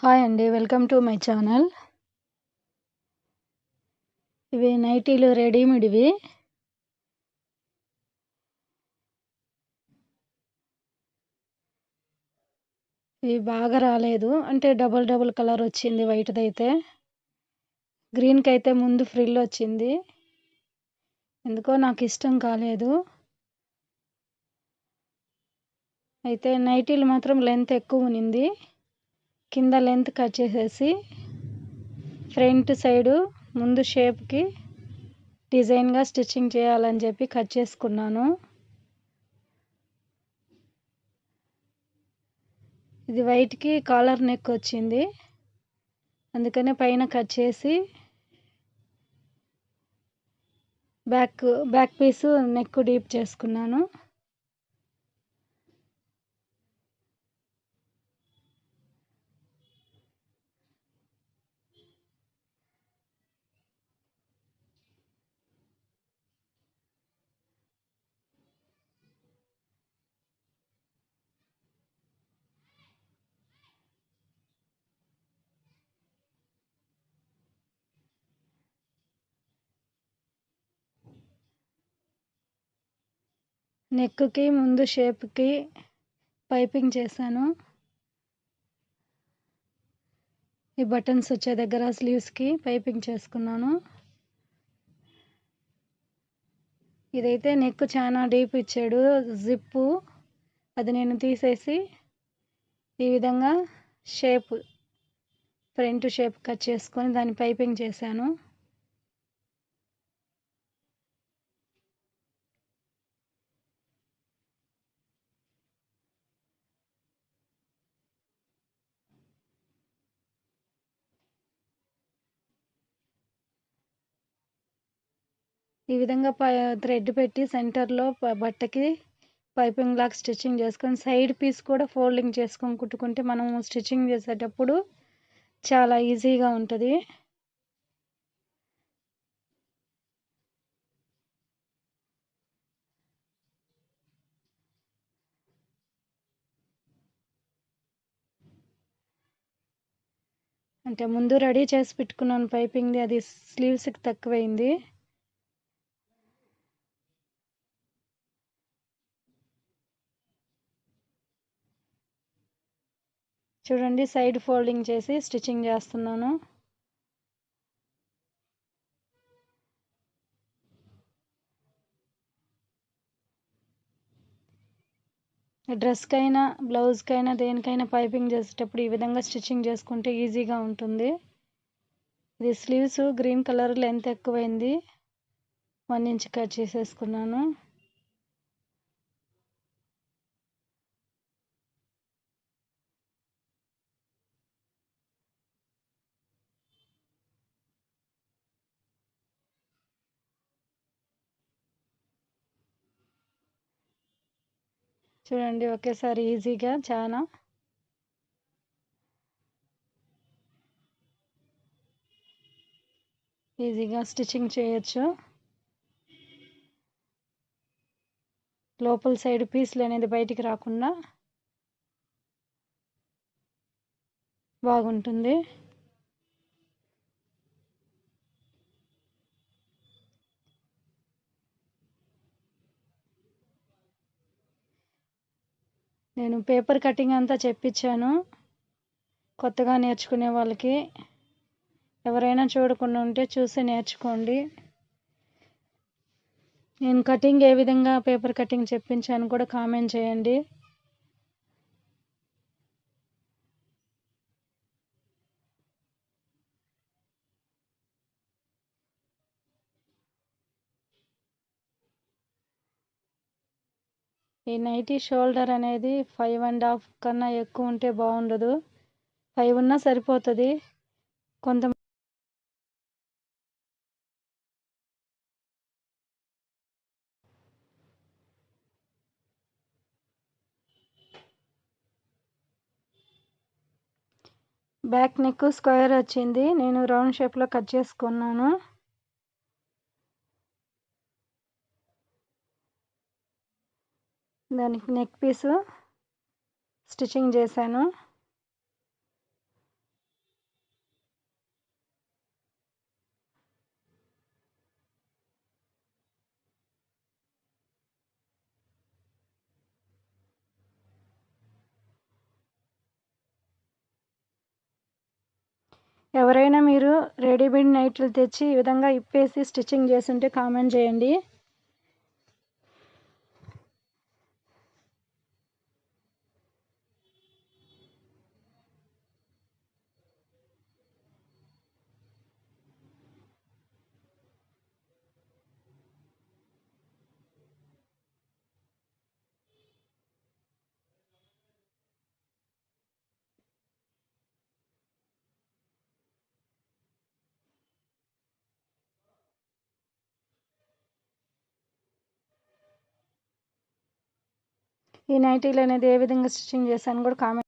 Hi అండి. Welcome to my channel. ఇవి నైటీలు రెడీమేడ్‌వి. ఇవి బాగా రాలేదు. అంటే డబుల్ కలర్ వచ్చింది వైట్‌దైతే. గ్రీన్‌కైతే ముందు ఫ్రిల్ వచ్చింది. ఎందుకో నాకు ఇష్టం కాలేదు. అయితే నైటీలు మాత్రం లెంత్ ఎక్కువ ఉన్నింది. కింద లెంత్ కట్ చేసేసి ఫ్రంట్ సైడు ముందు షేప్‌కి డిజైన్‌గా స్టిచ్చింగ్ చేయాలని చెప్పి కట్ చేసుకున్నాను. ఇది వైట్‌కి కాలర్ నెక్ వచ్చింది. అందుకనే పైన కట్ చేసి బ్యాక్ పీసు నెక్ డీప్ చేసుకున్నాను. నెక్‌కి ముందు షేప్‌కి పైపింగ్ చేశాను. ఈ బటన్స్ వచ్చే దగ్గర స్లీవ్స్‌కి పైపింగ్ చేసుకున్నాను. ఇదైతే నెక్ చాలా డీప్ ఇచ్చాడు జిప్పు. అది నేను తీసేసి ఈ విధంగా ఫ్రంట్ షేప్ కట్ చేసుకొని దాన్ని పైపింగ్ చేశాను. ఈ విధంగా థ్రెడ్ పెట్టి సెంటర్‌లో బట్టకి పైపింగ్ లాగా స్టిచ్చింగ్ చేసుకొని సైడ్ పీస్ కూడా ఫోల్డింగ్ చేసుకొని కుట్టుకుంటే మనం స్టిచ్చింగ్ చేసేటప్పుడు చాలా ఈజీగా ఉంటుంది. అంటే ముందు రెడీ చేసి పెట్టుకున్నాను పైపింగ్‌ది, అది స్లీవ్స్‌కి తక్కువైంది. చూడండి, సైడ్ ఫోల్డింగ్ చేసి స్టిచ్చింగ్ చేస్తున్నాను. డ్రెస్‌కైనా బ్లౌజ్‌కైనా దేనికైనా పైపింగ్ చేసేటప్పుడు ఈ విధంగా స్టిచ్చింగ్ చేసుకుంటే ఈజీగా ఉంటుంది. ఇది స్లీవ్స్ గ్రీన్ కలర్ లెంత్ ఎక్కువైంది. 1 ఇంచ్ కట్ చేసేసుకున్నాను. చూడండి, ఒకేసారి ఈజీగా చాలా ఈజీగా స్టిచ్చింగ్ చేయొచ్చు. లోపల సైడ్ పీస్లు అనేది బయటికి రాకుండా బాగుంటుంది. నేను పేపర్ కటింగ్ అంతా చెప్పించాను కొత్తగా నేర్చుకునే వాళ్ళకి. ఎవరైనా చూడకుండా ఉంటే చూసి నేర్చుకోండి. నేను కటింగ్ ఏ విధంగా పేపర్ కటింగ్ చెప్పించాను కూడా కామెంట్ చేయండి. ఈ నైటీ షోల్డర్ అనేది 5.5 కన్నా ఎక్కువ ఉంటే బాగుండదు. 5 ఉన్నా సరిపోతుంది. కొంత బ్యాక్ నెక్ స్క్వేర్ వచ్చింది. నేను రౌండ్ షేప్లో కట్ చేసుకున్నాను. దానికి నెక్ పీసు స్టిచ్చింగ్ చేశాను. ఎవరైనా మీరు రెడీమేడ్ నైట్లు తెచ్చి ఈ విధంగా ఇప్పేసి స్టిచ్చింగ్ చేస్తుంటే కామెంట్ చేయండి. ఈ నైటీలు అనేది ఏ విధంగా స్టిచ్చింగ్ చేశాను కూడా కామెంట్